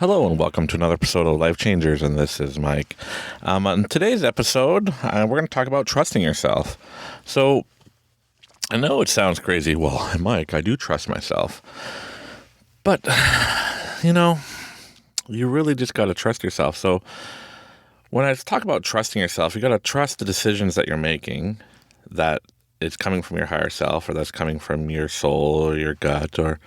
Hello and welcome to another episode of Life Changers, and this is Mike. On today's episode, we're going to talk about trusting yourself. So, I know it sounds crazy. Well, Mike, I do trust myself. But, you really just got to trust yourself. So, when I talk about trusting yourself, you got to trust the decisions that you're making, that it's coming from your higher self, or that's coming from your soul or your gut, or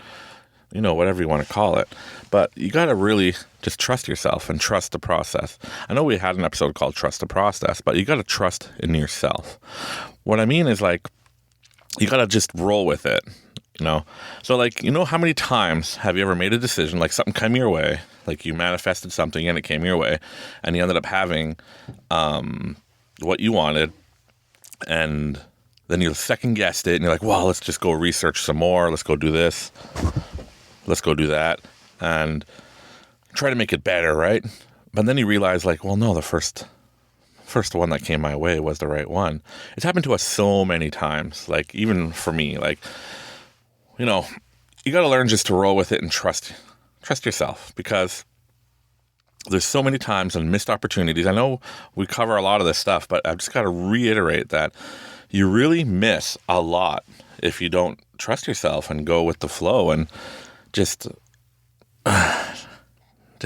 whatever you want to call it. But you got to really just trust yourself and trust the process. I know we had an episode called Trust the Process, but you got to trust in yourself. What I mean is, you got to just roll with it, So, how many times have you ever made a decision, like something came your way, like you manifested something and it came your way, and you ended up having what you wanted, and then you second guessed it, and you're like, well, let's just go research some more. Let's go do this. Let's go do that and try to make it better, right? But then you realize, no, the first one that came my way was the right one. It's happened to us so many times, even for me, you got to learn just to roll with it and trust yourself, because there's so many times and missed opportunities. I know we cover a lot of this stuff, but I've just got to reiterate that you really miss a lot if you don't trust yourself and go with the flow and just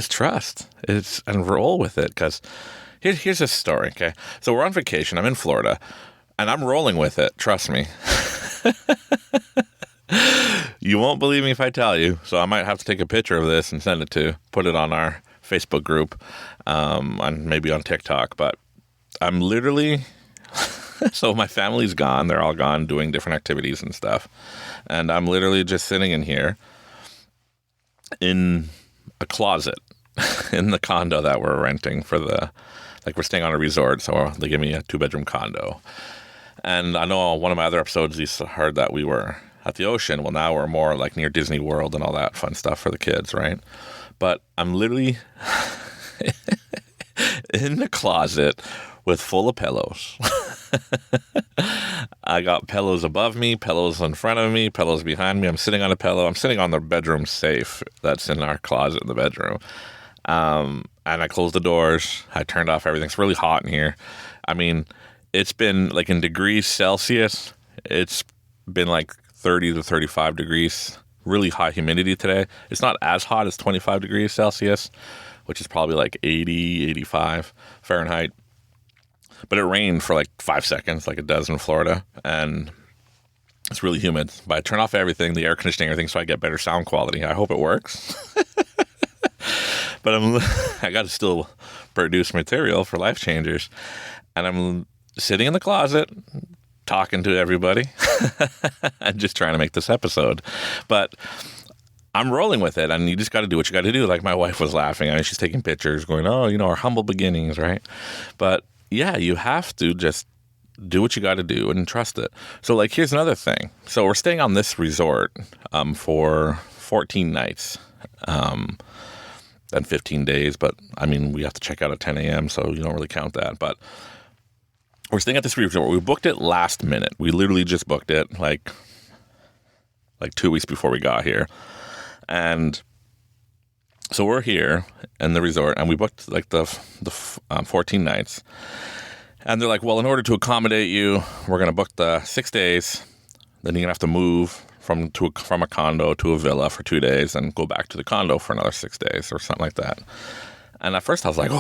trust and roll with it. Because here's a story, okay? So we're on vacation. I'm in Florida, and I'm rolling with it. Trust me. You won't believe me if I tell you, so I might have to take a picture of this and put it on our Facebook group, maybe on TikTok. But I'm literally... So my family's gone. They're all gone doing different activities and stuff. And I'm literally just sitting in here in a closet in the condo that we're renting for we're staying on a resort. So they give me a 2-bedroom condo. And I know on one of my other episodes, you heard that we were at the ocean. Well, now we're more near Disney World and all that fun stuff for the kids, right? But I'm literally in the closet with full of pillows. I got pillows above me, pillows in front of me, pillows behind me. I'm sitting on a pillow. I'm sitting on the bedroom safe that's in our closet in the bedroom. And I closed the doors. I turned off everything. It's really hot in here. I mean, it's been in degrees Celsius. It's been 30 to 35 degrees. Really high humidity today. It's not as hot as 25 degrees Celsius, which is probably 80, 85 Fahrenheit. But it rained for 5 seconds like it does in Florida, and it's really humid. But I turn off everything, the air conditioning, everything, so I get better sound quality. I hope it works. But I got to still produce material for Life Changers, and I'm sitting in the closet talking to everybody and just trying to make this episode. But I'm rolling with it, and you just got to do what you got to do. My wife was laughing. I mean, she's taking pictures going, our humble beginnings, right? But yeah, you have to just do what you got to do and trust it. So, here's another thing. So we're staying on this resort for 14 nights and 15 days. But, we have to check out at 10 a.m., so you don't really count that. But we're staying at this resort. We booked it last minute. We literally just booked it, like 2 weeks before we got here. And so we're here in the resort, and we booked the 14 nights. And they're like, well, in order to accommodate you, we're going to book the 6 days. Then you're going to have to move from a condo to a villa for 2 days and go back to the condo for another 6 days or something like that. And at first I was like,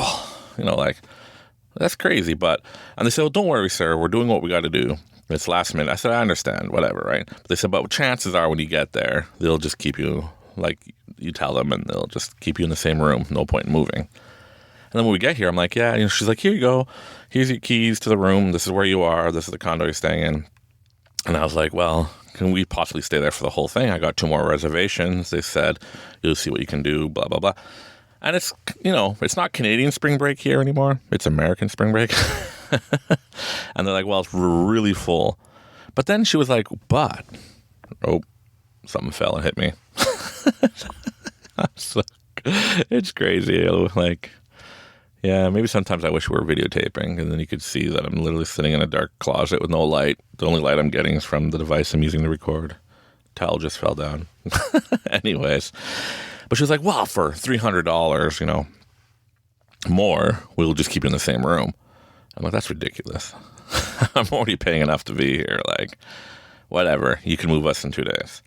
that's crazy. And they said, well, don't worry, sir. We're doing what we got to do. It's last minute. I said, I understand, whatever, right? But they said, but chances are when you get there, they'll just keep you you tell them, and they'll just keep you in the same room. No point in moving. And then when we get here, I'm like, yeah. She's like, here you go. Here's your keys to the room. This is where you are. This is the condo you're staying in. And I was like, well, can we possibly stay there for the whole thing? I got 2 more reservations. They said, you'll see what you can do, blah, blah, blah. And it's, it's not Canadian spring break here anymore. It's American spring break. And they're like, well, it's really full. But then she was like, something fell and hit me. So, it's crazy. Yeah, maybe sometimes I wish we were videotaping, and then you could see that I'm literally sitting in a dark closet with no light. The only light I'm getting is from the device I'm using to record. Towel just fell down. Anyways. But she was like, well, for $300, more, we'll just keep you in the same room. I'm like, that's ridiculous. I'm already paying enough to be here. Like, whatever. You can move us in 2 days.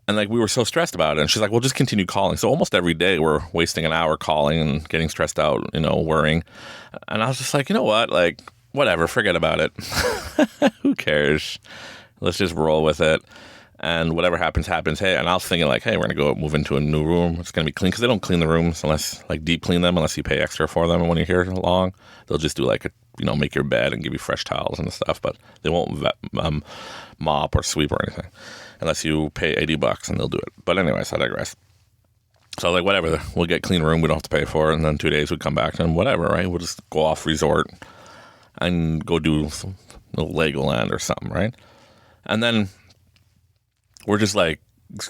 And like, we were so stressed about it. And she's like, well, just continue calling. So almost every day we're wasting an hour calling and getting stressed out, worrying. And I was just like, you know what? Like, whatever, forget about it. Who cares? Let's just roll with it. And whatever happens, happens. Hey, and I was thinking like, hey, we're going to go move into a new room. It's going to be clean because they don't clean the rooms unless, like, deep clean them unless you pay extra for them. And when you're here long, they'll just do like make your bed and give you fresh towels and stuff. But they won't mop or sweep or anything unless you pay $80 and they'll do it. But anyways, I digress. So I was like, whatever, we'll get clean room. We don't have to pay for it. And then 2 days we'd come back and whatever, right? We'll just go off resort and go do some Legoland or something, right? And then we're just like,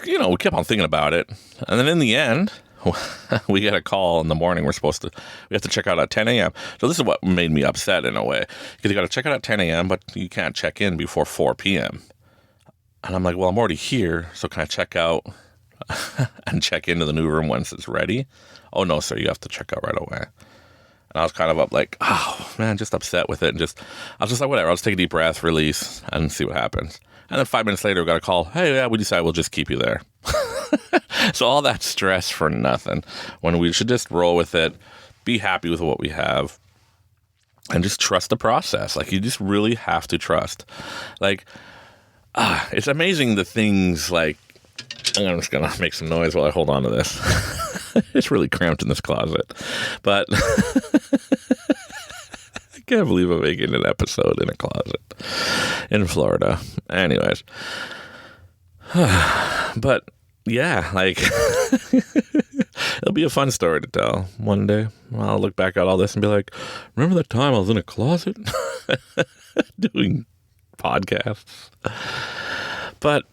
we kept on thinking about it. And then in the end, we get a call in the morning. We have to check out at 10 a.m. So this is what made me upset in a way. Because you got to check out at 10 a.m., but you can't check in before 4 p.m. And I'm like, well, I'm already here. So can I check out and check into the new room once it's ready? Oh, no, sir, you have to check out right away. And I was kind of up like, oh, man, just upset with it. And I was just like, whatever, I'll just take a deep breath, release, and see what happens. And then 5 minutes later, we got a call. Hey, yeah, we decided we'll just keep you there. So all that stress for nothing when we should just roll with it, be happy with what we have, and just trust the process. Like, you just really have to trust. Like, it's amazing the things like, I'm just going to make some noise while I hold on to this. It's really cramped in this closet. But I can't believe I'm making an episode in a closet in Florida. Anyways. But yeah, like, it'll be a fun story to tell one day. I'll look back at all this and be like, remember that time I was in a closet doing podcasts? But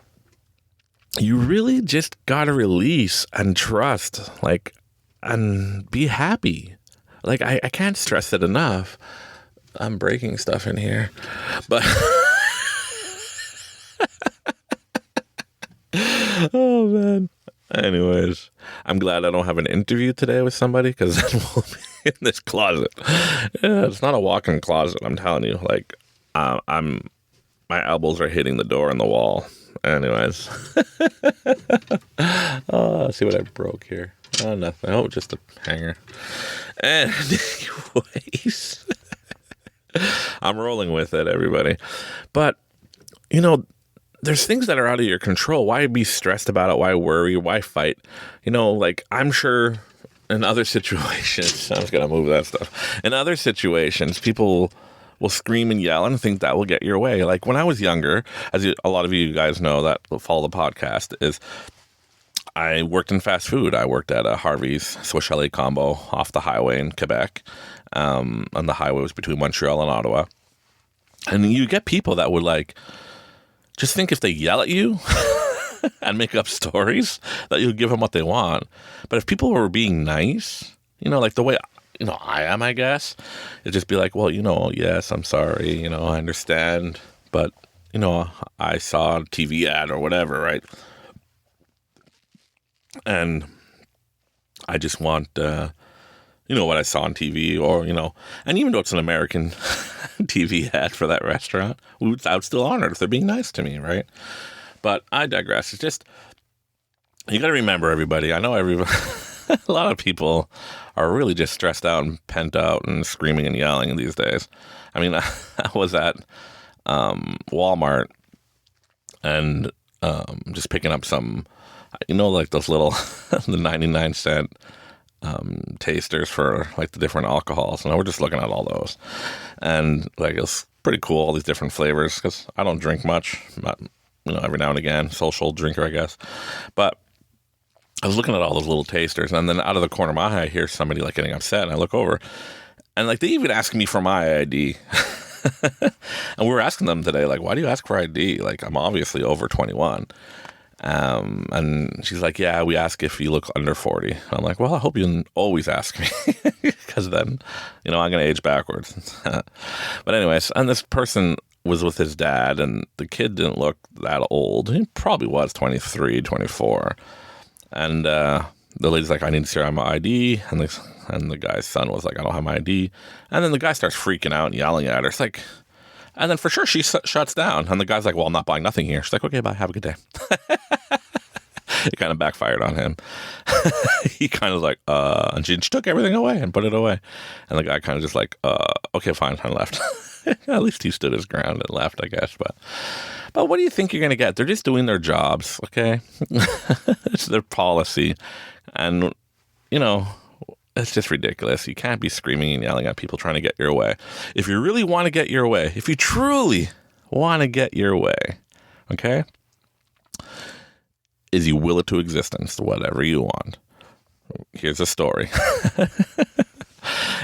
you really just got to release and trust, like, and be happy. Like, I can't stress it enough. I'm breaking stuff in here. But, oh, man. Anyways, I'm glad I don't have an interview today with somebody because then we'll be in this closet. Yeah, it's not a walk-in closet, I'm telling you. Like, my elbows are hitting the door and the wall. Anyways. Let's see what I broke here. Oh, nothing. Oh, just a hanger. Anyways. I'm rolling with it, everybody. But, there's things that are out of your control. Why be stressed about it? Why worry? Why fight? Like, I'm sure in other situations, I'm just going to move that stuff. In other situations, people will scream and yell and think that will get your way. Like, when I was younger, as a lot of you guys know that follow the podcast, is I worked in fast food. I worked at a Harvey's Swiss Chalet combo off the highway in Quebec. And the highway was between Montreal and Ottawa. And you get people that would, like, just think if they yell at you and make up stories that you'll give them what they want. But if people were being nice, like the way I am, I guess, it'd just be like, well, yes, I'm sorry, I understand, but, I saw a TV ad or whatever, right? And I just want, what I saw on TV or, and even though it's an American TV ad for that restaurant, I would still honor it if they're being nice to me, right? But I digress. It's just, you got to remember, everybody, I know everybody, a lot of people are really just stressed out and pent out and screaming and yelling these days. I mean, I was at Walmart and just picking up some, like those little, the 99-cent tasters for like the different alcohols. And we're just looking at all those. And like, it's pretty cool, all these different flavors, because I don't drink much, not, every now and again, social drinker, I guess. But I was looking at all those little tasters, and then out of the corner of my eye, I hear somebody like getting upset, and I look over, and like they even ask me for my ID. And we were asking them today, like, why do you ask for ID? Like, I'm obviously over 21. And she's like, yeah, we ask if you look under 40. And I'm like, well, I hope you always ask me, because then, I'm going to age backwards. But anyways, and this person was with his dad, and the kid didn't look that old. He probably was 23, 24. And the lady's like, I need to see my ID. And the guy's son was like, I don't have my ID. And then the guy starts freaking out and yelling at her. It's like, and then for sure she shuts down. And the guy's like, well, I'm not buying nothing here. She's like, okay, bye. Have a good day. It kind of backfired on him. He kind of like, and she took everything away and put it away. And the guy kind of just like, okay, fine, and left. At least he stood his ground and left, I guess. But what do you think you're going to get? They're just doing their jobs, okay? It's their policy. And, you know, it's just ridiculous. You can't be screaming and yelling at people trying to get your way. If you really want to get your way, if you truly want to get your way, okay, is you will it to existence, whatever you want. Here's a story.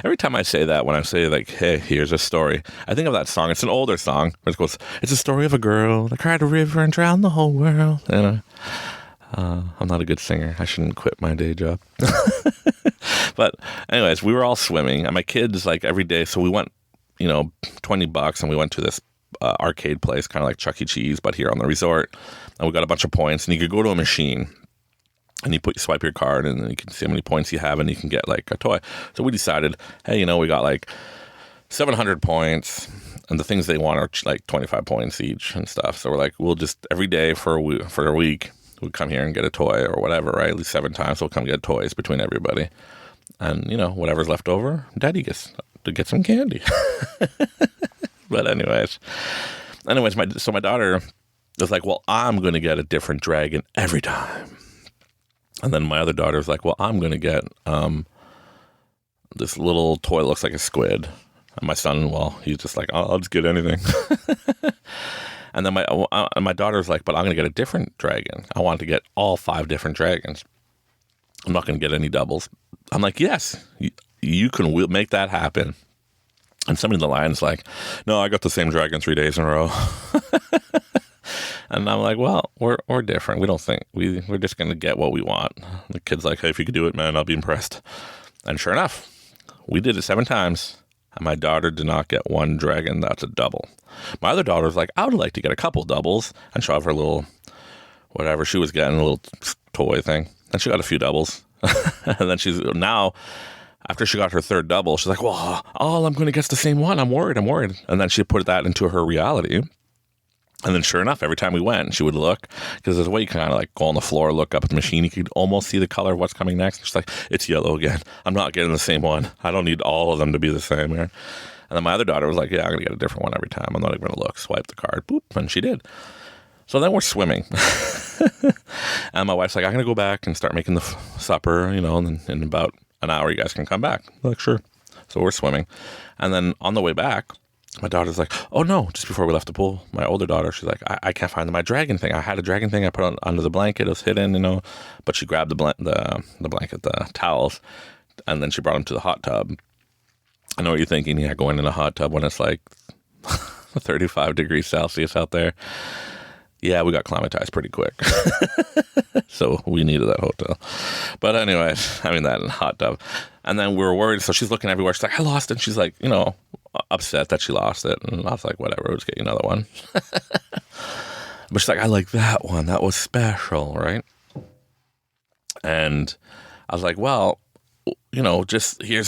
Every time I say that, when I say like, hey, here's a story, I think of that song. It's an older song. It goes, it's a story of a girl that cried a river and drowned the whole world. And I'm not a good singer. I shouldn't quit my day job. But anyways, we were all swimming. And my kids, like every day, so we went, $20 and we went to this arcade place, kind of like Chuck E. Cheese, but here on the resort. And we got a bunch of points. And you could go to a machine. And you swipe your card, and then you can see how many points you have, and you can get like a toy. So we decided, hey, we got like 700 points, and the things they want are like 25 points each and stuff. So we're like, we'll just every day for a week, we'll come here and get a toy or whatever, right? At least 7 times we'll come get toys between everybody, and whatever's left over, Daddy gets to get some candy. But anyways, my daughter was like, well, I'm going to get a different dragon every time. And then my other daughter was like, well, I'm going to get this little toy that looks like a squid. And my son, well, he's just like, I'll just get anything. And then my daughter's like, but I'm going to get a different dragon. I want to get all 5 different dragons. I'm not going to get any doubles. I'm like, yes, you can make that happen. And somebody in the line's like, no, I got the same dragon 3 days in a row. And I'm like, well, we're different. We don't think we're just going to get what we want. The kid's like, hey, if you could do it, man, I'll be impressed. And sure enough, we did it 7 times. And my daughter did not get 1 dragon. That's a double. My other daughter's like, I would like to get a couple doubles and show off her little, whatever she was getting, a little toy thing. And she got a few doubles. And then now, after she got her 3rd double, she's like, well, all I'm going to get's the same one. I'm worried. And then she put that into her reality. And then sure enough, every time we went, she would look, because there's a way you kind of like go on the floor, look up at the machine. You could almost see the color of what's coming next. She's like, it's yellow again. I'm not getting the same one. I don't need all of them to be the same here. And then my other daughter was like, yeah, I'm going to get a different one every time. I'm not even going to look. Swipe the card. Boop. And she did. So then we're swimming. And my wife's like, I'm going to go back and start making the supper, and then in about an hour, you guys can come back. I'm like, sure. So we're swimming. And then on the way back, my daughter's like, oh no, just before we left the pool, my older daughter, she's like, I can't find my dragon thing. I had a dragon thing. I put it under the blanket. It was hidden, but she grabbed the blanket, the towels, and then she brought them to the hot tub. I know what you're thinking. Yeah, going in a hot tub when it's like 35 degrees Celsius out there. Yeah, we got climatized pretty quick. So we needed that hotel. But anyways, that hot tub. And then we were worried. So she's looking everywhere. She's like, I lost it. And she's like, upset that she lost it. And I was like, whatever, we'll just get you another one. But she's like, I like that one. That was special, right? And I was like, well, just I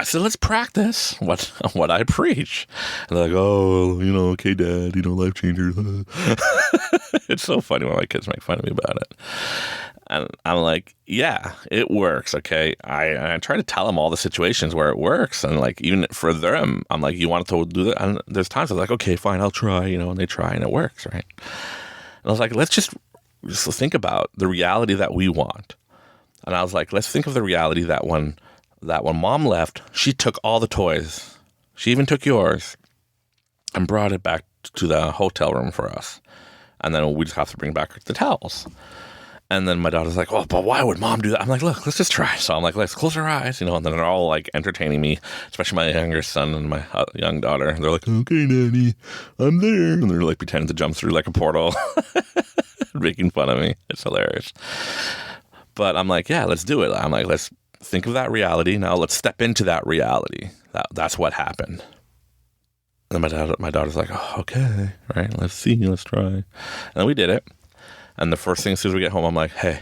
said, let's practice what I preach. And they're like, oh, okay, Dad, life changer. It's so funny when my kids make fun of me about it. And I'm like, yeah, it works, okay? I try to tell them all the situations where it works. And, like, even for them, I'm like, you want to do that? And there's times I'm like, okay, fine, I'll try, and they try, and it works, right? And I was like, let's just think about the reality that we want. And I was like, let's think of the reality that when Mom left, she took all the toys. She even took yours and brought it back to the hotel room for us. And then we just have to bring back the towels. And then my daughter's like, oh, but why would Mom do that? I'm like, look, let's just try. So I'm like, let's close our eyes, and then they're all like entertaining me, especially my younger son and my young daughter. They're like, okay, Daddy, I'm there. And they're like pretending to jump through like a portal, making fun of me. It's hilarious. But I'm like, yeah, let's do it. I'm like, let's think of that reality. Now let's step into that reality. That's what happened. And my daughter's like, oh, okay, right, let's see, let's try. And then we did it. And the first thing, as soon as we get home, I'm like, hey,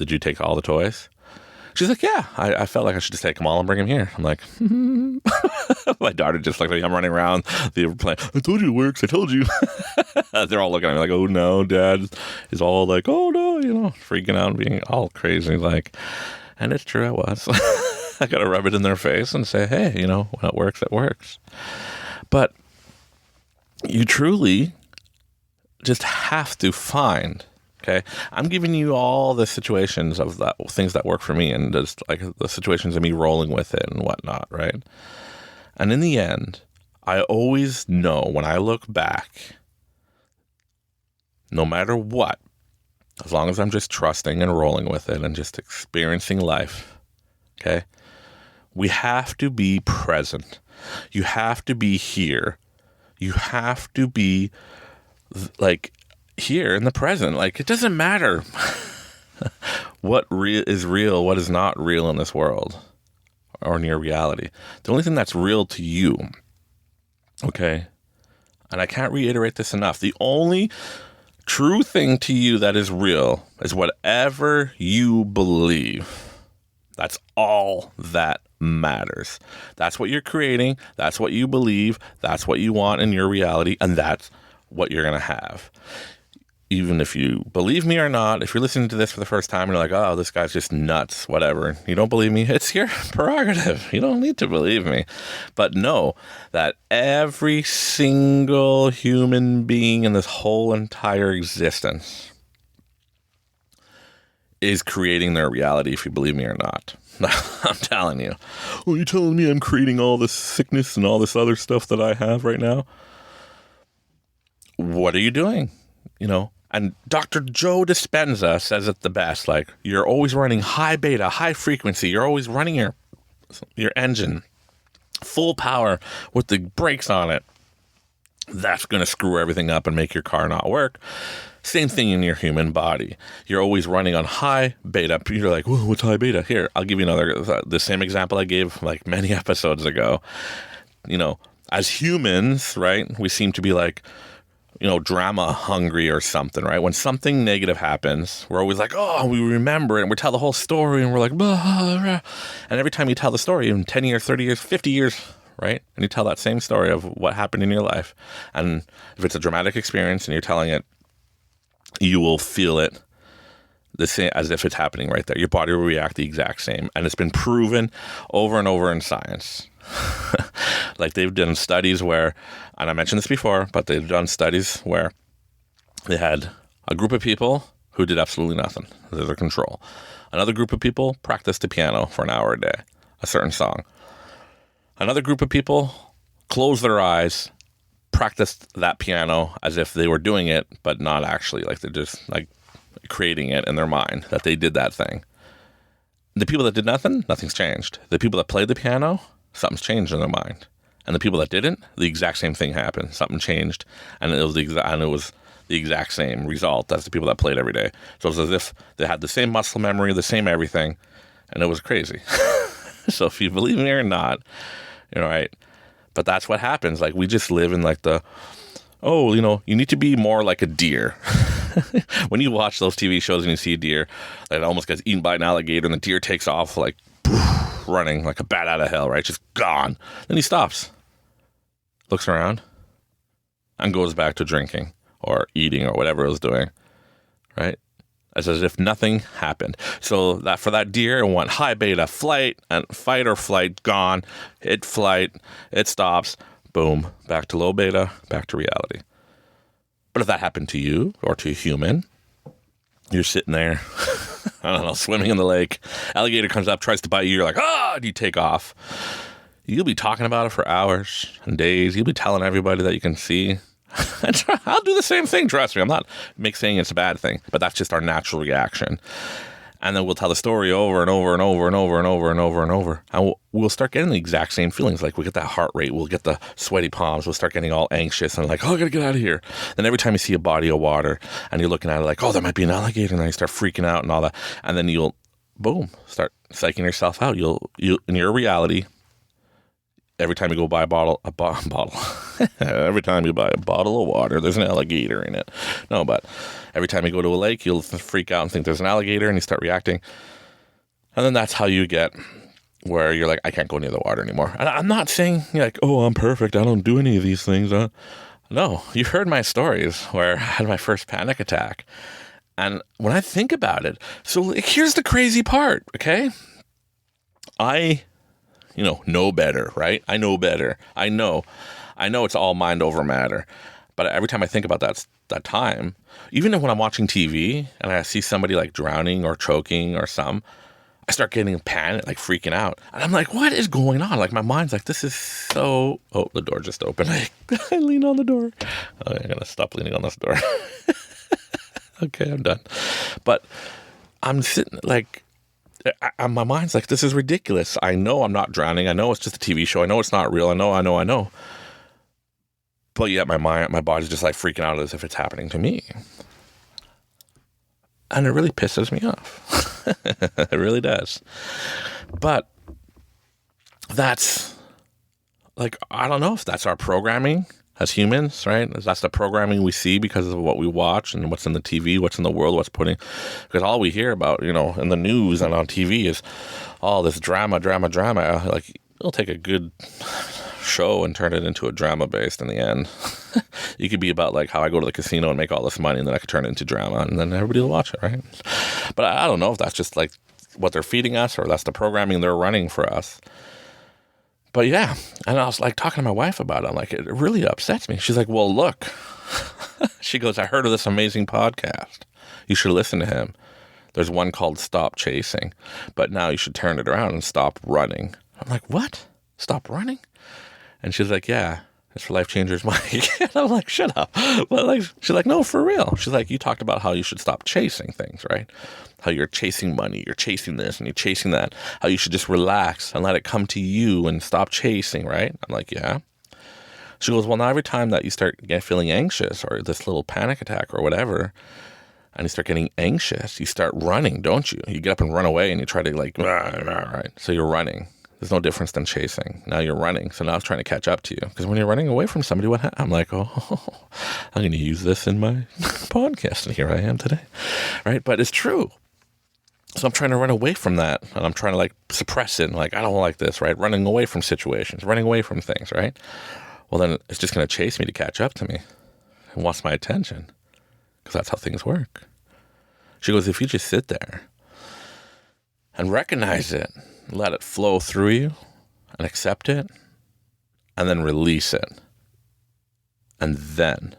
did you take all the toys? She's like, yeah, I felt like I should just take them all and bring them here. I'm like, my daughter just like, I'm running around the plane. I told you it works. I told you. They're all looking at me like, oh no, Dad is all like, oh no, freaking out and being all crazy. Like, and it's true, I was. I got to rub it in their face and say, hey, when it works, it works. But you truly just have to find. Okay, I'm giving you all the situations of that things that work for me, and just like the situations of me rolling with it and whatnot, right? And in the end, I always know when I look back, no matter what, as long as I'm just trusting and rolling with it and just experiencing life, okay? We have to be present. You have to be here. You have to be like here in the present. Like, it doesn't matter what is real, what is not real in this world or in your reality. The only thing that's real to you, okay, and I can't reiterate this enough, the only true thing to you that is real is whatever you believe. That's all that matters. That's what you're creating. That's what you believe. That's what you want in your reality. And that's what you're going to have. Even if you believe me or not, if you're listening to this for the first time and you're like, oh, this guy's just nuts, whatever. You don't believe me? It's your prerogative. You don't need to believe me. But know that every single human being in this whole entire existence is creating their reality, if you believe me or not. I'm telling you. Well, you're telling me I'm creating all this sickness and all this other stuff that I have right now? What are you doing? And Dr. Joe Dispenza says it the best. Like, you're always running high beta, high frequency. You're always running your engine full power with the brakes on it. That's going to screw everything up and make your car not work. Same thing in your human body. You're always running on high beta. You're like, whoa, what's high beta? Here, I'll give you the same example I gave like many episodes ago. As humans, right, we seem to be like, drama hungry or something, right? When something negative happens, we're always like, oh, we remember it, and we tell the whole story, and we're like, blah, blah. And every time you tell the story, in 10 years, 30 years, 50 years, right? And you tell that same story of what happened in your life. And if it's a dramatic experience and you're telling it, you will feel it the same as if it's happening right there. Your body will react the exact same. And it's been proven over and over in science. Like, they've done studies where, and I mentioned this before, but they've done studies where they had a group of people who did absolutely nothing. They're their control. Another group of people practiced the piano for an hour a day, a certain song. Another group of people closed their eyes, practiced that piano as if they were doing it, but not actually. Like, they're just like creating it in their mind that they did that thing. The people that did nothing, nothing's changed. The people that played the piano, something's changed in their mind. And the people that didn't, the exact same thing happened. Something changed, and it was the exact same result as the people that played every day. So it was as if they had the same muscle memory, the same everything, and it was crazy. So if you believe me or not, you're right. But that's what happens. Like, we just live in like you need to be more like a deer. When you watch those TV shows and you see a deer that almost gets eaten by an alligator, and the deer takes off like running like a bat out of hell, right? Just gone. Then he stops, looks around, and goes back to drinking or eating or whatever it was doing, right? It's as if nothing happened. So that for that deer, it went high beta, flight, and fight or flight, gone. It flight, it stops, boom, back to low beta, back to reality. But if that happened to you or to a human, you're sitting there, I don't know, swimming in the lake. Alligator comes up, tries to bite you. You're like, ah, and you take off. You'll be talking about it for hours and days. You'll be telling everybody that you can see. I'll do the same thing, trust me. I'm not saying it's a bad thing, but that's just our natural reaction. And then we'll tell the story over and over and over and over and over and over and over. And we'll start getting the exact same feelings. Like, we get that heart rate. We'll get the sweaty palms. We'll start getting all anxious and like, oh, I got to get out of here. Then every time you see a body of water and you're looking at it like, oh, there might be an alligator. And then you start freaking out and all that. And then you'll, boom, start psyching yourself out. You'll in your reality, every time you go buy bottle, every time you buy a bottle of water, there's an alligator in it. No, but every time you go to a lake, you'll freak out and think there's an alligator, and you start reacting. And then that's how you get where you're like, I can't go near the water anymore. And I'm not saying like, oh, I'm perfect, I don't do any of these things. No, you've heard my stories where I had my first panic attack. And when I think about it, so here's the crazy part, okay? I know better, right? I know better. I know it's all mind over matter. But every time I think about that time, even when I'm watching TV and I see somebody like drowning or choking or I start getting panic, like freaking out. And I'm like, what is going on? Like my mind's like, this is so... Oh, the door just opened. I lean on the door. Oh, I gotta stop leaning on this door. Okay, I'm done. But I'm sitting like... my mind's like, this is ridiculous. I know I'm not drowning. I know it's just a TV show. I know it's not real. I know. But yet my body's just like freaking out as if it's happening to me. And it really pisses me off. It really does. But that's like, I don't know if that's our programming as humans, right? That's the programming we see because of what we watch and what's in the TV, what's in the world, because all we hear about, in the news and on TV is all this drama. Like, it'll take a good show and turn it into a drama based in the end. You could be about like how I go to the casino and make all this money, and then I could turn it into drama, and then everybody will watch it, right? But I don't know if that's just like what they're feeding us or that's the programming they're running for us. But yeah, and I was like talking to my wife about it. I'm like, it really upsets me. She's like, well, look. She goes, I heard of this amazing podcast. You should listen to him. There's one called Stop Chasing, but now you should turn it around and stop running. I'm like, what? Stop running? And she's like, yeah, it's for Life Changers, Mike. And I'm like, shut up. But like, she's like, no, for real. She's like, you talked about how you should stop chasing things, right? How you're chasing money, you're chasing this and you're chasing that. How you should just relax and let it come to you and stop chasing, right? I'm like, yeah. She goes, well, now every time that you start feeling anxious or this little panic attack or whatever, and you start getting anxious, you start running, don't you? You get up and run away and you try to like, right? So you're running. There's no difference than chasing. Now you're running. So now it's trying to catch up to you. Because when you're running away from somebody, I'm like, I'm going to use this in my podcast. And here I am today. Right? But it's true. So I'm trying to run away from that. And I'm trying to like suppress it. And like, I don't like this, right? Running away from situations, running away from things, right? Well, then it's just going to chase me to catch up to me. It wants my attention. Because that's how things work. She goes, if you just sit there and recognize it, let it flow through you and accept it and then release it. And then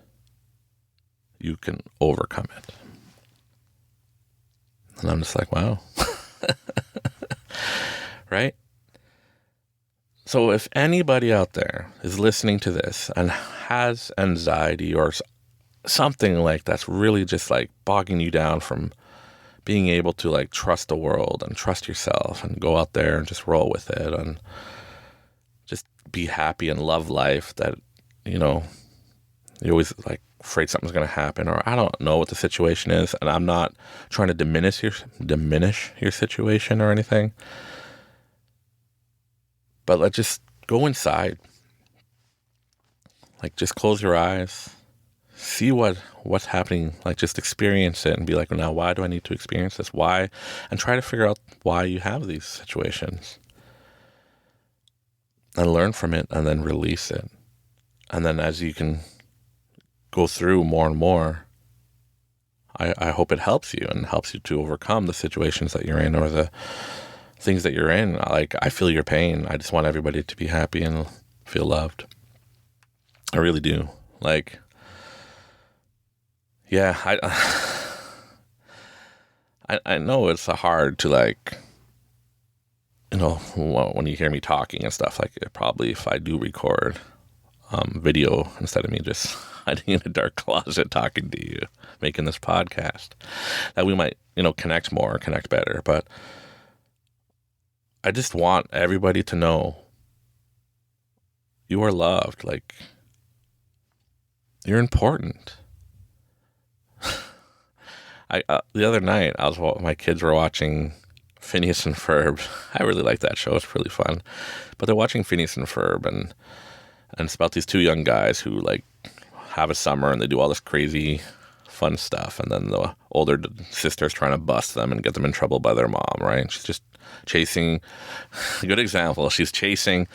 you can overcome it. And I'm just like, wow. Right? So if anybody out there is listening to this and has anxiety or something like that's really just like bogging you down from being able to like trust the world and trust yourself and go out there and just roll with it and just be happy and love life, that, you're always like afraid something's going to happen, or I don't know what the situation is. And I'm not trying to diminish your situation or anything, but let's just go inside. Like, just close your eyes. See what's happening, like just experience it and be like, now why do I need to experience this? Why? And try to figure out why you have these situations. And learn from it and then release it. And then as you can go through more and more, I hope it helps you and helps you to overcome the situations that you're in or the things that you're in. Like, I feel your pain. I just want everybody to be happy and feel loved. I really do. Like, yeah, I know it's hard to like, when you hear me talking and stuff, like probably if I do record video instead of me just hiding in a dark closet talking to you, making this podcast, that we might, connect more, connect better. But I just want everybody to know you are loved. Like, you're important. The other night, my kids were watching Phineas and Ferb. I really like that show. It's really fun. But they're watching Phineas and Ferb, and it's about these two young guys who like have a summer and they do all this crazy fun stuff, and then the older sister's trying to bust them and get them in trouble by their mom, right? She's just chasing. A good example. She's chasing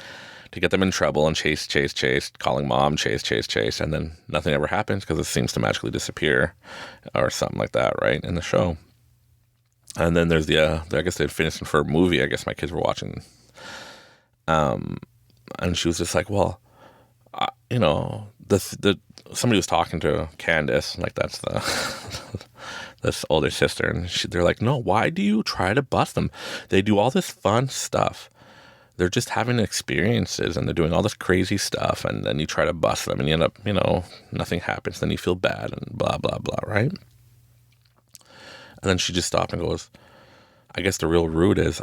to get them in trouble and chase, calling mom, chase, and then nothing ever happens because it seems to magically disappear or something like that, right, in the show. And then there's I guess the Phineas and Ferb movie I guess my kids were watching. And she was just like, well, somebody was talking to Candace, like that's this older sister, and they're like, no, why do you try to bust them? They do all this fun stuff. They're just having experiences and they're doing all this crazy stuff, and then you try to bust them and you end up, nothing happens. Then you feel bad and blah, blah, blah, right? And then she just stopped and goes, I guess the real root is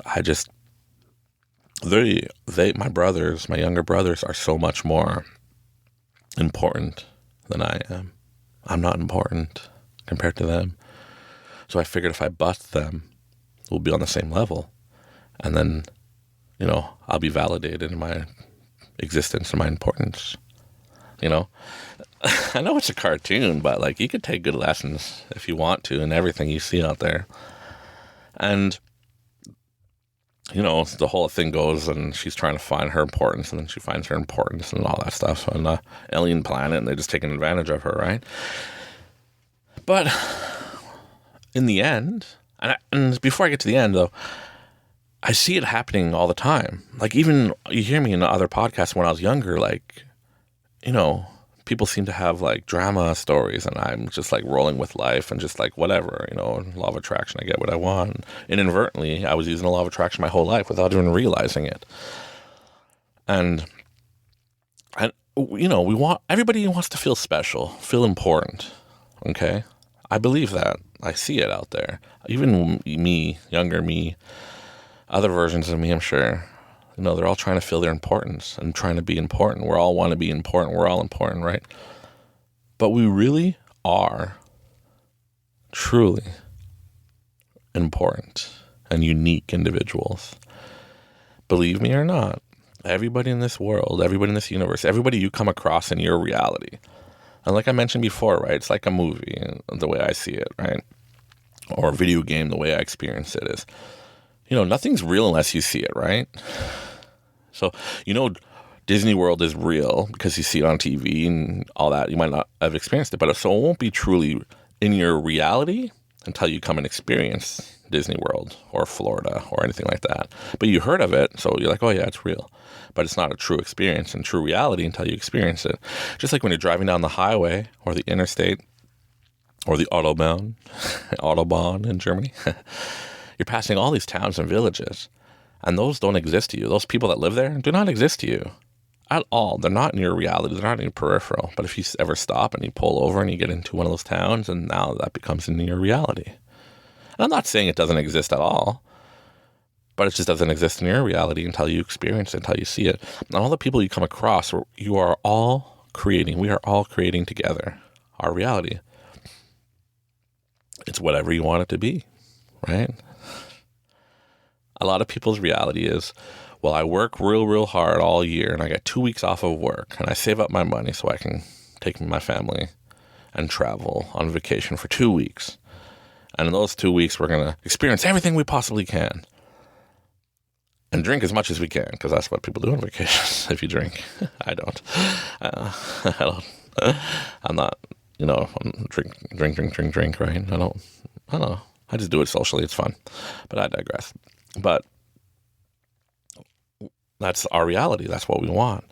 my brothers, my younger brothers are so much more important than I am. I'm not important compared to them. So I figured if I bust them, we'll be on the same level. And then, I'll be validated in my existence and my importance. I know it's a cartoon, but like you could take good lessons if you want to in everything you see out there. And, the whole thing goes and she's trying to find her importance, and then she finds her importance and all that stuff on the alien planet, and they're just taking advantage of her, right? But in the end, and before I get to the end though, I see it happening all the time. Like even you hear me in other podcasts when I was younger, like, people seem to have like drama stories and I'm just like rolling with life and just like whatever, law of attraction, I get what I want. And inadvertently, I was using the law of attraction my whole life without even realizing it. And everybody wants to feel special, feel important. Okay. I believe that. I see it out there. Even me, younger me, other versions of me, I'm sure, they're all trying to feel their importance and trying to be important. We all want to be important. We're all important, right? But we really are truly important and unique individuals. Believe me or not, everybody in this world, everybody in this universe, everybody you come across in your reality. And like I mentioned before, right, it's like a movie, the way I see it, right? Or a video game, the way I experience it is, nothing's real unless you see it, right? So, Disney World is real because you see it on TV and all that. You might not have experienced it, but so it won't be truly in your reality until you come and experience Disney World or Florida or anything like that. But you heard of it, so you're like, oh yeah, it's real. But it's not a true experience and true reality until you experience it. Just like when you're driving down the highway or the interstate or the Autobahn in Germany, you're passing all these towns and villages, and those don't exist to you. Those people that live there do not exist to you at all. They're not in your reality. They're not in your peripheral. But if you ever stop and you pull over and you get into one of those towns, and now that becomes in your reality. And I'm not saying it doesn't exist at all, but it just doesn't exist in your reality until you experience it, until you see it. And all the people you come across, we are all creating together our reality. It's whatever you want it to be, right? A lot of people's reality is, well, I work real hard all year and I get 2 weeks off of work and I save up my money so I can take my family and travel on vacation for 2 weeks. And in those 2 weeks, we're going to experience everything we possibly can and drink as much as we can, because that's what people do on vacations. If you drink, I don't. I don't. I'm not, drink, right? I don't know. I just do it socially. It's fun. But I digress. But that's our reality. That's what we want.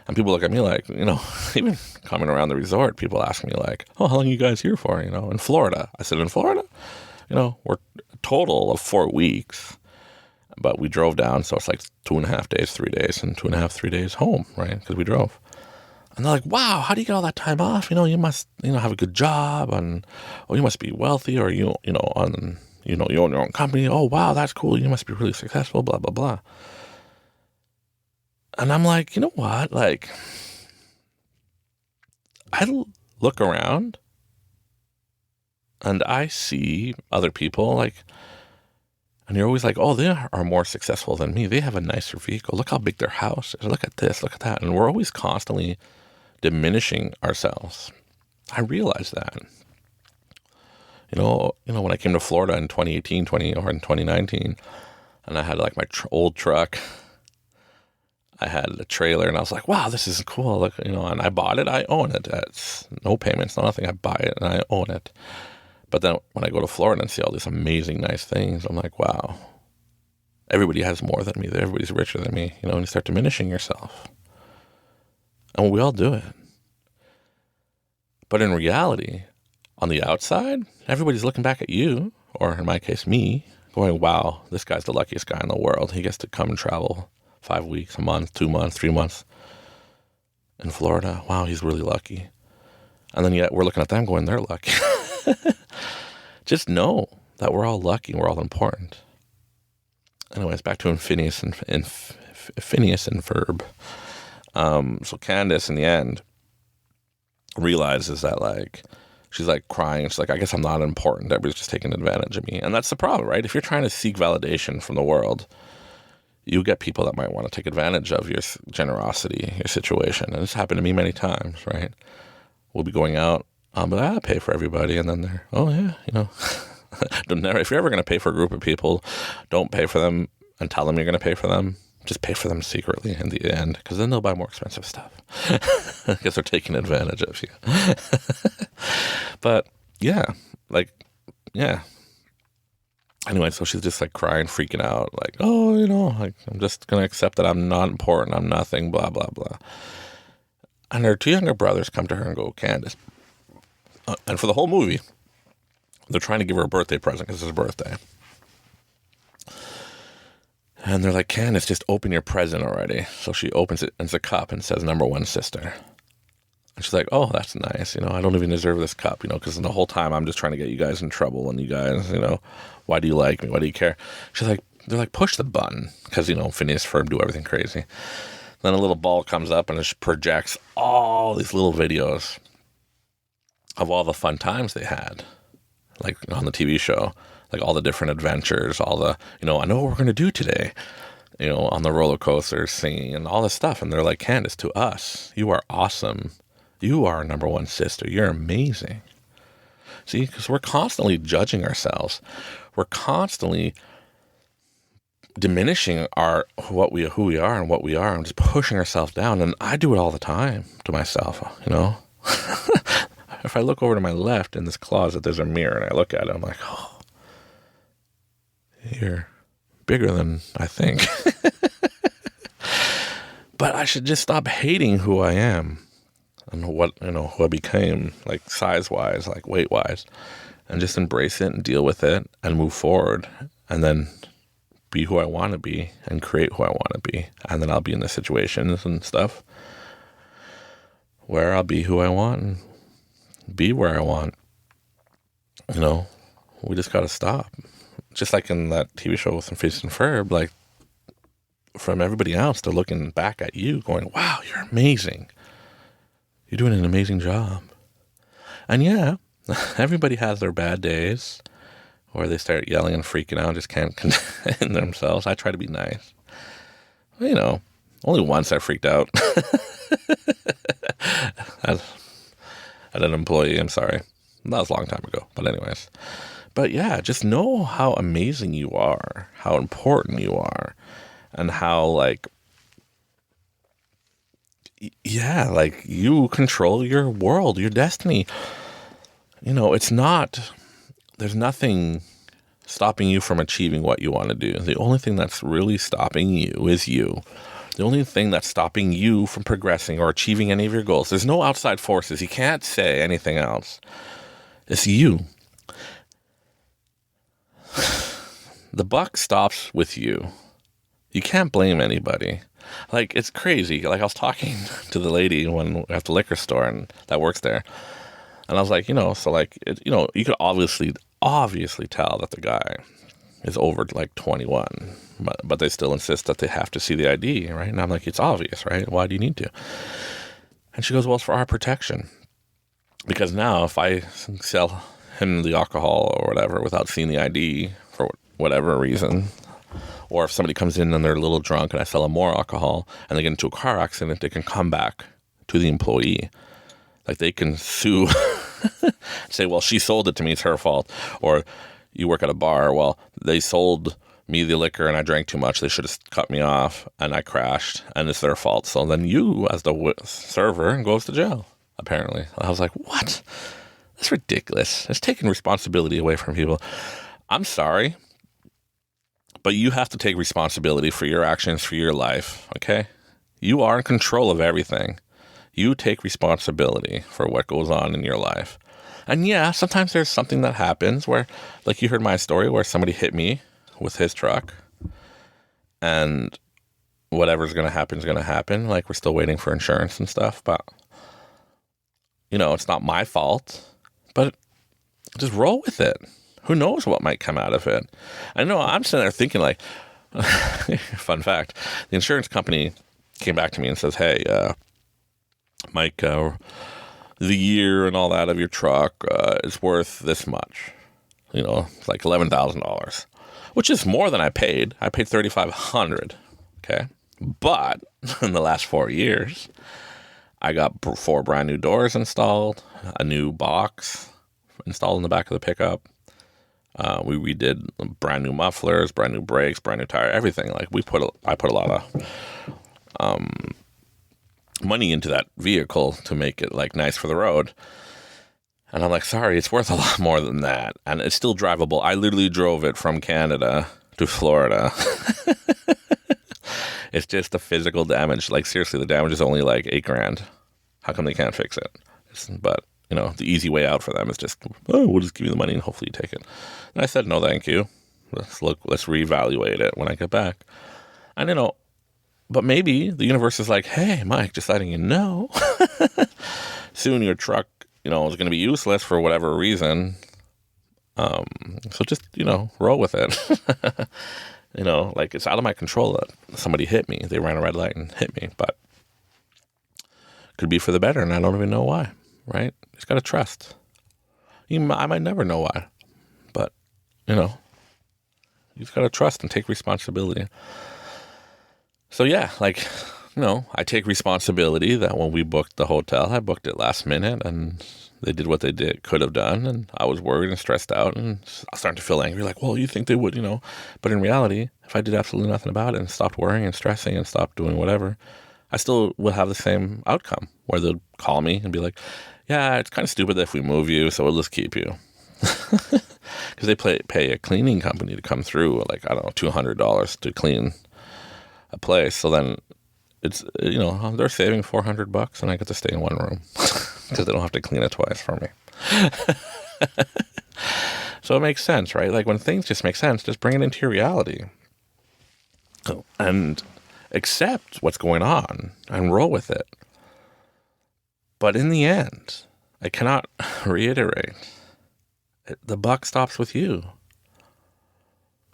And people look at me like, even coming around the resort, people ask me like, oh, how long are you guys here for? In Florida. I said, in Florida? We're a total of 4 weeks. But we drove down, so it's like 2.5 days, 3 days, and 2.5, 3 days home, right? Because we drove. And they're like, wow, how do you get all that time off? You must, have a good job, and you must be wealthy, or you own your own company. Oh, wow, that's cool. You must be really successful, blah, blah, blah. And I'm like, you know what? Like, I look around and I see other people, like, And you're always like, oh, they are more successful than me. They have a nicer vehicle. Look how big their house is. Look at this. Look at that. And we're always constantly diminishing ourselves. I realized that. When I came to Florida in 2018, or in 2019, and I had like my old truck, I had a trailer, and I was like, wow, this is cool. Look, and I bought it. I own it. It's no payments, no nothing. I buy it and I own it. But then when I go to Florida and see all these amazing, nice things, I'm like, wow, everybody has more than me. Everybody's richer than me, and you start diminishing yourself. And we all do it. But in reality, on the outside, everybody's looking back at you, or in my case, me, going, wow, this guy's the luckiest guy in the world. He gets to come and travel 5 weeks, a month, 2 months, 3 months in Florida. Wow, he's really lucky. And then yet we're looking at them going, they're lucky. Just know that we're all lucky and we're all important. Anyways, back to Phineas and Ferb. So Candace, in the end, realizes that, like, she's like crying. She's like, I guess I'm not important. Everybody's just taking advantage of me. And that's the problem, right? If you're trying to seek validation from the world, you get people that might want to take advantage of your generosity, your situation. And it's happened to me many times, right? We'll be going out, but I pay for everybody. And then they're, oh yeah, if you're ever going to pay for a group of people, don't pay for them and tell them you're going to pay for them. Just pay for them secretly in the end, because then they'll buy more expensive stuff because they're taking advantage of you. But yeah. Anyway, so she's just like crying, freaking out, like, oh, like, I'm just going to accept that I'm not important. I'm nothing, blah, blah, blah. And her two younger brothers come to her and go, Candace. And for the whole movie, they're trying to give her a birthday present because it's her birthday. And they're like, Candace, just open your present already. So she opens it, and it's a cup, and it says, "Number one sister." And she's like, oh, that's nice. I don't even deserve this cup, because the whole time I'm just trying to get you guys in trouble. And you guys, why do you like me? Why do you care? They're like, push the button. Because, Phineas and Ferb do everything crazy. Then a little ball comes up and it projects all these little videos of all the fun times they had. Like on the TV show. Like all the different adventures, all the, I know what we're going to do today. On the roller coaster, singing and all this stuff. And they're like, Candace, to us, you are awesome. You are our number one sister. You're amazing. See, because we're constantly judging ourselves. We're constantly diminishing who we are and what we are, and just pushing ourselves down. And I do it all the time to myself, If I look over to my left in this closet, there's a mirror, and I look at it, I'm like, oh, you're bigger than I think. But I should just stop hating who I am and what, who I became, like size-wise, like weight-wise, and just embrace it and deal with it and move forward, and then be who I want to be and create who I want to be. And then I'll be in the situations and stuff where I'll be who I want and be where I want. We just got to stop. Just like in that TV show with Phineas and Ferb, like, from everybody else, they're looking back at you going, wow, you're amazing. You're doing an amazing job. And yeah, everybody has their bad days where they start yelling and freaking out, just can't contain themselves. I try to be nice. Only once I freaked out. At an employee, I'm sorry. That was a long time ago, but anyways. But yeah, just know how amazing you are, how important you are, and how, like, you control your world, your destiny. There's nothing stopping you from achieving what you want to do. The only thing that's really stopping you is you. The only thing that's stopping you from progressing or achieving any of your goals. There's no outside forces. You can't say anything else. It's you. The buck stops with you. You can't blame anybody. Like, it's crazy. Like, I was talking to the lady at the liquor store and that works there. And I was like, so like, you could obviously tell that the guy is over like 21, but they still insist that they have to see the ID, right? And I'm like, it's obvious, right? Why do you need to? And she goes, well, it's for our protection. Because now if I sell him the alcohol or whatever without seeing the ID for whatever reason. Or if somebody comes in and they're a little drunk and I sell them more alcohol and they get into a car accident, they can come back to the employee. Like they can sue, say, well, she sold it to me, it's her fault. Or you work at a bar, well, they sold me the liquor and I drank too much, they should have cut me off and I crashed and it's their fault. So then you, as the server, goes to jail, apparently. I was like, what? That's ridiculous. It's taking responsibility away from people. I'm sorry, but you have to take responsibility for your actions, for your life, okay? You are in control of everything. You take responsibility for what goes on in your life. And yeah, sometimes there's something that happens where, like you heard my story, where somebody hit me with his truck and whatever's going to happen is going to happen. Like we're still waiting for insurance and stuff, but it's not my fault, but just roll with it. Who knows what might come out of it? I know I'm sitting there thinking like, fun fact, the insurance company came back to me and says, hey, Mike, the year and all that of your truck is worth this much. It's like $11,000, which is more than I paid. I paid $3,500. Okay. But in the last 4 years, I got 4 brand new doors installed, a new box installed in the back of the pickup. We redid brand new mufflers, brand new brakes, brand new tire, everything. Like I put a lot of money into that vehicle to make it like nice for the road. And I'm like, sorry, it's worth a lot more than that. And it's still drivable. I literally drove it from Canada to Florida. It's just the physical damage. Like seriously, the damage is only like $8,000. How come they can't fix it? But the easy way out for them is just, we'll just give you the money and hopefully you take it. And I said, no, thank you. Let's reevaluate it when I get back. And but maybe the universe is like, hey, Mike, just letting you know, soon your truck, is going to be useless for whatever reason. So just, roll with it. Like it's out of my control that somebody hit me. They ran a red light and hit me, but could be for the better. And I don't even know why, right? Just got to trust. I might never know why, but you just got to trust and take responsibility. So yeah, I take responsibility that when we booked the hotel, I booked it last minute and they did what they could have done. And I was worried and stressed out and I was starting to feel angry. Like, well, you think they would, but in reality, if I did absolutely nothing about it and stopped worrying and stressing and stopped doing whatever, I still would have the same outcome where they'll call me and be like, yeah, it's kind of stupid if we move you, so we'll just keep you. Because they pay a cleaning company to come through, like, I don't know, $200 to clean a place. So then it's, they're saving $400 and I get to stay in one room because they don't have to clean it twice for me. So it makes sense, right? Like when things just make sense, just bring it into your reality and accept what's going on and roll with it. But in the end, I cannot reiterate, the buck stops with you.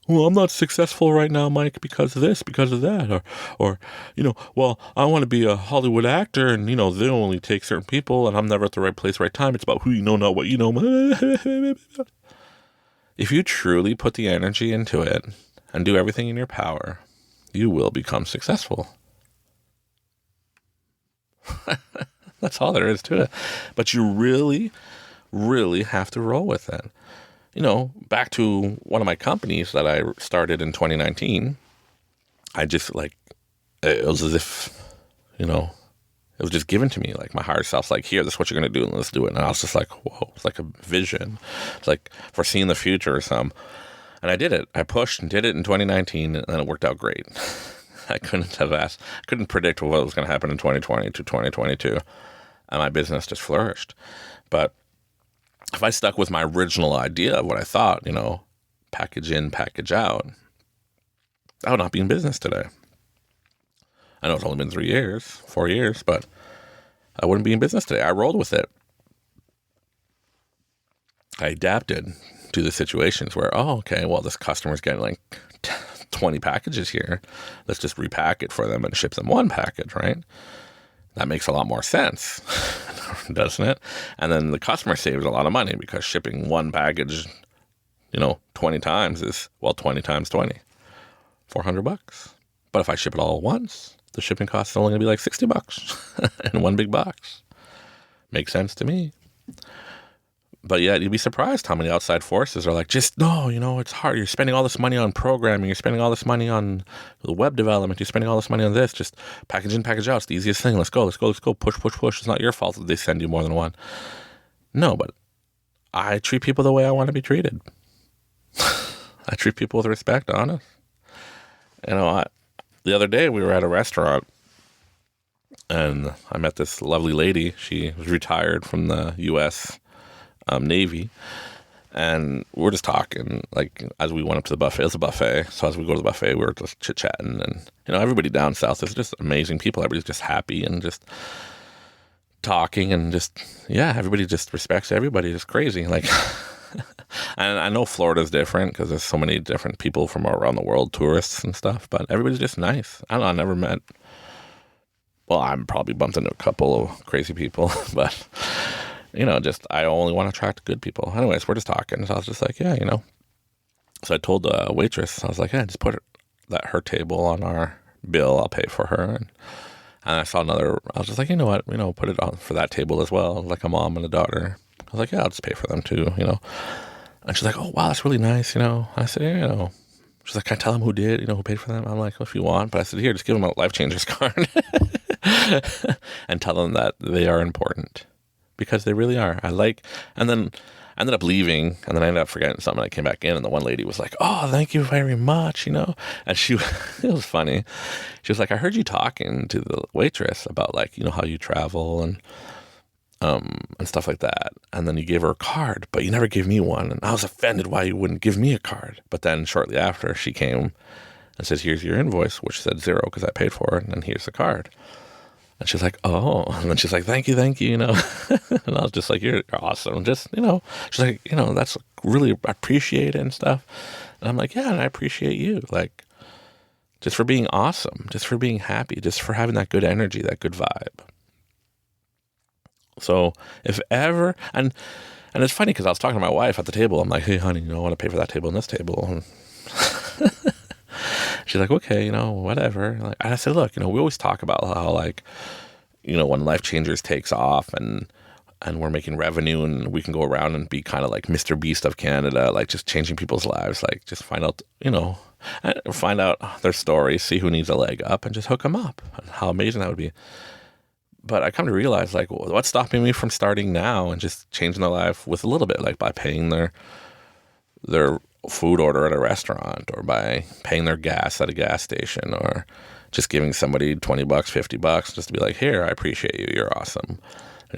Well, I'm not successful right now, Mike, because of this, because of that. Or well, I want to be a Hollywood actor and, they only take certain people and I'm never at the right place, right time. It's about who you know, not what you know. If you truly put the energy into it and do everything in your power, you will become successful. That's all there is to it. But you really, really have to roll with it. Back to one of my companies that I started in 2019, I just it was as if, it was just given to me. Like my higher self's like, here, this is what you're going to do and let's do it. And I was just like, whoa, it's like a vision. It's like foreseeing the future or something. And I did it. I pushed and did it in 2019 and it worked out great. I couldn't predict what was going to happen in 2020 to 2022. And my business just flourished. But if I stuck with my original idea of what I thought, package in, package out, I would not be in business today. I know it's only been 4 years, but I wouldn't be in business today. I rolled with it. I adapted to the situations where, okay, well, this customer's getting like 20 packages here. Let's just repack it for them and ship them one package, right? That makes a lot more sense, doesn't it? And then the customer saves a lot of money because shipping one package, 20 times is, 20 times 20, $400. But if I ship it all at once, the shipping cost is only going to be like $60 in one big box. Makes sense to me. But yeah, you'd be surprised how many outside forces are like, it's hard. You're spending all this money on programming. You're spending all this money on the web development. You're spending all this money on this. Just package in, package out. It's the easiest thing. Let's go. Push. It's not your fault that they send you more than one. No, but I treat people the way I want to be treated. I treat people with respect, honest. The other day we were at a restaurant and I met this lovely lady. She was retired from the U.S. Navy. And we're just talking, like, as we went up to the buffet. It's a buffet. So as we go to the buffet, we were just chit-chatting. And, everybody down south is just amazing people. Everybody's just happy and just talking and just, everybody just respects everybody. It's crazy. Like, and I know Florida's different because there's so many different people from around the world, tourists and stuff. But everybody's just nice. I don't know, I never met, I'm probably bumped into a couple of crazy people. But, I only want to attract good people. Anyways, we're just talking. So I was just like, So I told the waitress, I was like, just put her table on our bill. I'll pay for her. And I saw another, I was just like, you know what, put it on for that table as well, like a mom and a daughter. I was like, I'll just pay for them too, And she's like, oh, wow, that's really nice, I said, She's like, can I tell them who did, who paid for them? I'm like, well, if you want. But I said, here, just give them a Life Changers card and tell them that they are important because they really are. And then I ended up leaving, and then I ended up forgetting something. I came back in, and the one lady was like, oh, thank you very much, And it was funny. She was like, I heard you talking to the waitress about, like, how you travel and stuff like that. And then you gave her a card, but you never gave me one. And I was offended why you wouldn't give me a card. But then shortly after, she came and says, here's your invoice, which said 0 because I paid for it, and then here's the card. And she's like, oh. And then she's like, thank you. And I was just like, you're awesome. Just, she's like, that's really appreciate it and stuff. And I'm like, yeah, and I appreciate you. Like, just for being awesome, just for being happy, just for having that good energy, that good vibe. So if ever, and it's funny because I was talking to my wife at the table. I'm like, hey, honey, I want to pay for that table and this table. And she's like, okay, whatever. And I said, look, we always talk about how, like, when Life Changers takes off and we're making revenue and we can go around and be kind of like Mr. Beast of Canada, like just changing people's lives, like just find out, find out their stories, see who needs a leg up and just hook them up. And how amazing that would be. But I come to realize, like, what's stopping me from starting now and just changing their life with a little bit, like by paying their food order at a restaurant or by paying their gas at a gas station or just giving somebody $20, $50 just to be like, here, I appreciate you. You're awesome.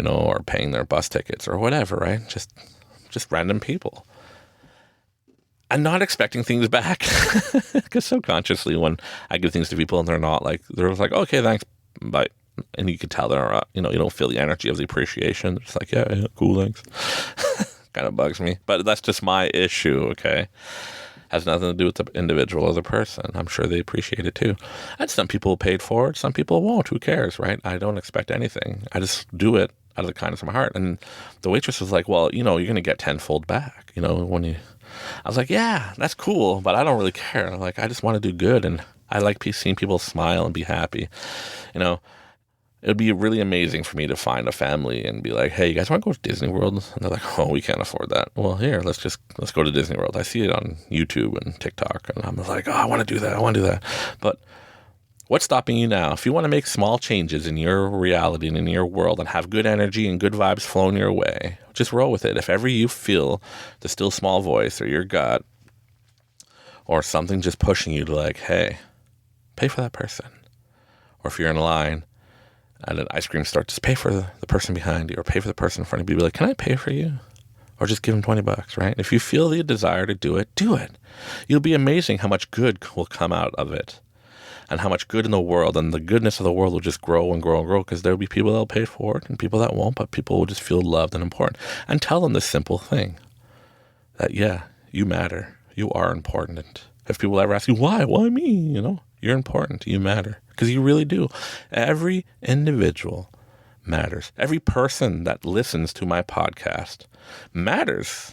Or paying their bus tickets or whatever, right? Just random people. And not expecting things back. Because subconsciously when I give things to people and they're like, okay, thanks, bye. And you can tell they're, you don't feel the energy of the appreciation. It's like, yeah, cool, thanks. Kind of bugs me. But that's just my issue, okay? Has nothing to do with the individual or the person. I'm sure they appreciate it too. And some people paid for it, some people won't. Who cares, right? I don't expect anything. I just do it out of the kindness of my heart. And the waitress was like, well, you're going to get tenfold back, when you... I was like, yeah, that's cool, but I don't really care. Like, I just want to do good, and I like seeing people smile and be happy, It would be really amazing for me to find a family and be like, hey, you guys want to go to Disney World? And they're like, oh, we can't afford that. Well, here, let's go to Disney World. I see it on YouTube and TikTok, and I'm like, oh, I want to do that. But what's stopping you now? If you want to make small changes in your reality and in your world and have good energy and good vibes flowing your way, just roll with it. If ever you feel the still small voice or your gut or something just pushing you to like, hey, pay for that person. Or if you're in a line at an ice cream store, just pay for the person behind you or pay for the person in front of you. Be like, can I pay for you? Or just give them $20, right? If you feel the desire to do it, do it. You'll be amazing how much good will come out of it and how much good in the world, and the goodness of the world will just grow and grow and grow, because there'll be people that'll pay for it and people that won't, but people will just feel loved and important. And tell them this simple thing, that, yeah, you matter. You are important. If people ever ask you, why me? You're important. You matter. Because you really do. Every individual matters. Every person that listens to my podcast matters.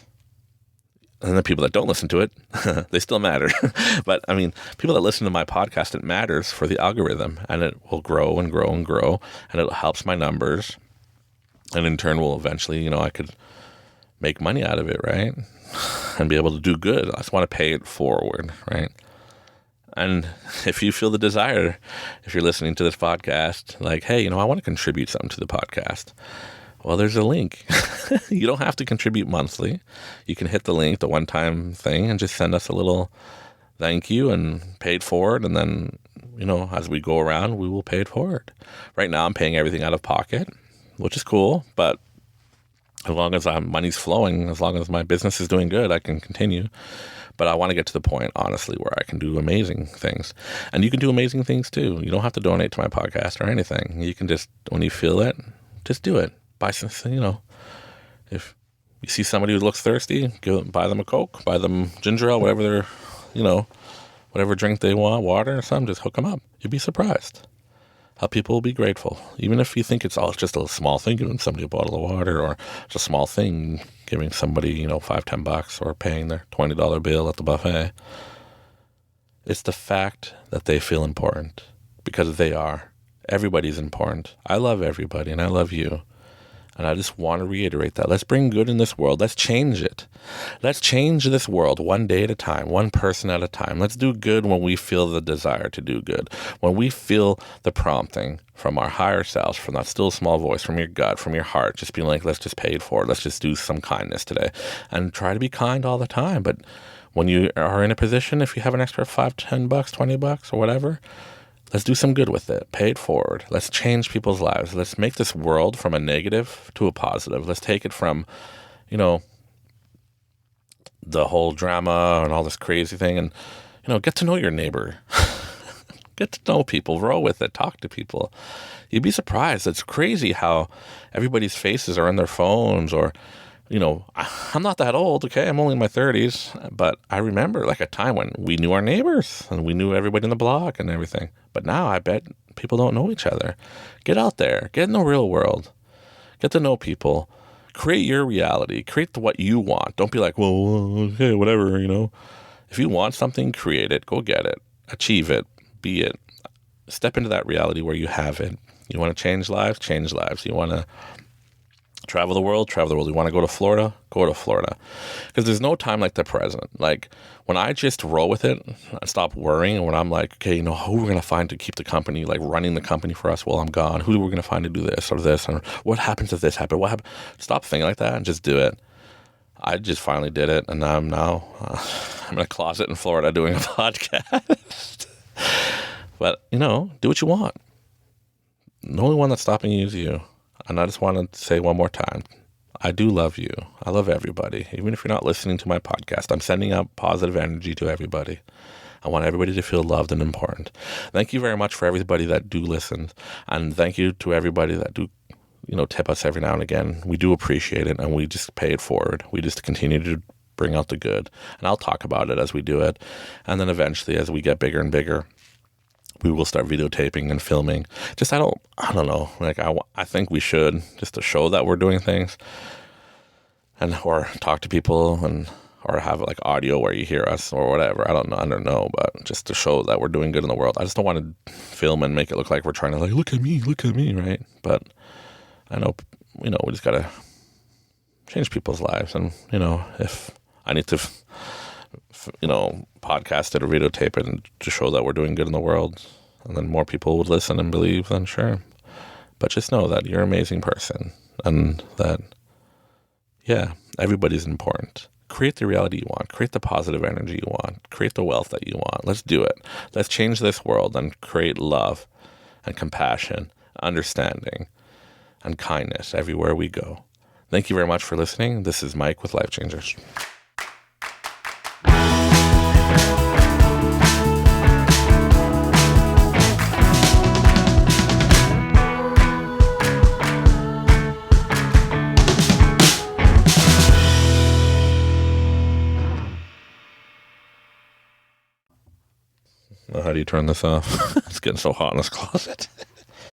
And the people that don't listen to it, they still matter. But I mean, people that listen to my podcast, it matters for the algorithm, and it will grow and grow and grow, and it helps my numbers. And in turn will eventually, I could make money out of it, right? And be able to do good. I just want to pay it forward, right? And if you feel the desire, if you're listening to this podcast, like, hey, I want to contribute something to the podcast. Well, there's a link. You don't have to contribute monthly. You can hit the link, the one-time thing, and just send us a little thank you and pay it forward. And then, as we go around, we will pay it forward. Right now, I'm paying everything out of pocket, which is cool. But as long as money's flowing, as long as my business is doing good, I can continue. But I want to get to the point, honestly, where I can do amazing things. And you can do amazing things, too. You don't have to donate to my podcast or anything. You can just, when you feel it, just do it. Buy something, if you see somebody who looks thirsty, buy them a Coke, buy them ginger ale, whatever they're, whatever drink they want, water or something, just hook them up. You'd be surprised how people will be grateful. Even if you think it's just a small thing, giving somebody a bottle of water, or it's a small thing, giving somebody, $5-10 or paying their $20 bill at the buffet. It's the fact that they feel important, because they are. Everybody's important. I love everybody, and I love you. And I just want to reiterate that. Let's bring good in this world. Let's change it. Let's change this world one day at a time, one person at a time. Let's do good when we feel the desire to do good. When we feel the prompting from our higher selves, from that still small voice, from your gut, from your heart, just being like, let's just pay it forward. Let's just do some kindness today. And try to be kind all the time. But when you are in a position, if you have an extra $5, $10, $20 or whatever, let's do some good with it. Pay it forward. Let's change people's lives. Let's make this world from a negative to a positive. Let's take it from, the whole drama and all this crazy thing, and, get to know your neighbor. Get to know people. Roll with it. Talk to people. You'd be surprised. It's crazy how everybody's faces are on their phones, or, I'm not that old, okay? I'm only in my 30s, but I remember a time when we knew our neighbors and we knew everybody in the block and everything. But now I bet people don't know each other. Get out there. Get in the real world. Get to know people. Create your reality. Create what you want. Don't be like, well, okay, whatever, If you want something, create it. Go get it. Achieve it. Be it. Step into that reality where you have it. You want to change lives? Change lives. You want to travel the world? Travel the world. You want to go to Florida? Go to Florida. Because there's no time like the present. When I just roll with it, I stop worrying, and when I'm like, okay, who we're going to find to keep the company, running the company for us while I'm gone? Who are we going to find to do this or this? And what happens if this happens? What happens? Stop thinking like that and just do it. I just finally did it, and I'm in a closet in Florida doing a podcast. But, do what you want. The only one that's stopping you is you. And I just want to say one more time, I do love you. I love everybody. Even if you're not listening to my podcast, I'm sending out positive energy to everybody. I want everybody to feel loved and important. Thank you very much for everybody that do listen. And thank you to everybody that do, tip us every now and again. We do appreciate it, and we just pay it forward. We just continue to bring out the good. And I'll talk about it as we do it. And then eventually, as we get bigger and bigger, we will start videotaping and filming. I don't know. I think we should, just to show that we're doing things, or talk to people, or have audio where you hear us or whatever. I don't know, but just to show that we're doing good in the world. I just don't want to film and make it look like we're trying to look at me, right? But I know, we just gotta change people's lives, and if I need to podcast it or videotape it and to show that we're doing good in the world, and then more people would listen and believe, then sure. But just know that you're an amazing person, and that, everybody's important. Create the reality you want. Create the positive energy you want. Create the wealth that you want. Let's do it. Let's change this world and create love and compassion, understanding, and kindness everywhere we go. Thank you very much for listening. This is Mike with Life Changers. How do you turn this off? It's getting so hot in this closet.